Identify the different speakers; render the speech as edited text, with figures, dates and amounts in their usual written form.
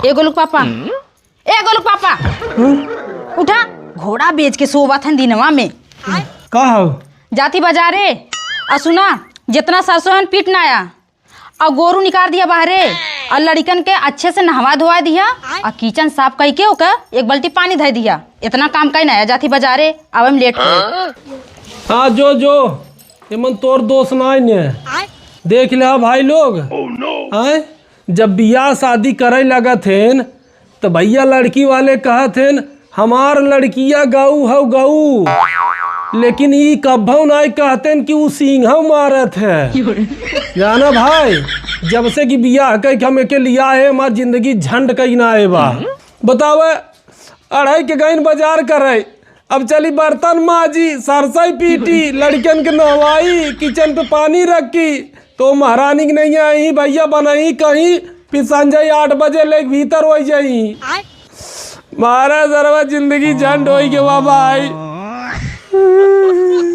Speaker 1: ए गोलुक पापा, ए गोलुक पापा, उठा। घोड़ा बेच के सोवा थन दिनवा में
Speaker 2: का हो
Speaker 1: जाती बाजारे। और सुना, जितना सरसों हन पीट नाया और गोरू निकाल दिया बाहरे और लड़कन के अच्छे से नहवा धोवा दिया और किचन साफ कई के ओकर एक बाल्टी पानी धर दिया। इतना काम कई नया जाती बाजारे, अब हम लेट हो।
Speaker 2: हाँ जो ये मन तोर दोस्त ना ने देख ले भाई लोग। आए जब बियाह शादी करे लगा थे तो भैया लड़की वाले कहा थे हमार लड़किया गऊ हो गऊ, लेकिन ये कभो नहीं कहते कि वो सिंह मारत है। जाना भाई, जब से कि बियाह कह के हमें के लिया है हमार जिंदगी झंड कहीं ना है बा। बतावे अढ़ाई के गईन बाजार करे, अब चली बर्तन माजी, सरसई पीटी, लड़कन के नहवाई, किचन पे पानी रखी, तो महारानी की नहीं आई भैया बनाई कहीं फिर संजय 8 बजे ले भीतर हो जाई। मारा जरवा जिंदगी झंड हो गई भाई।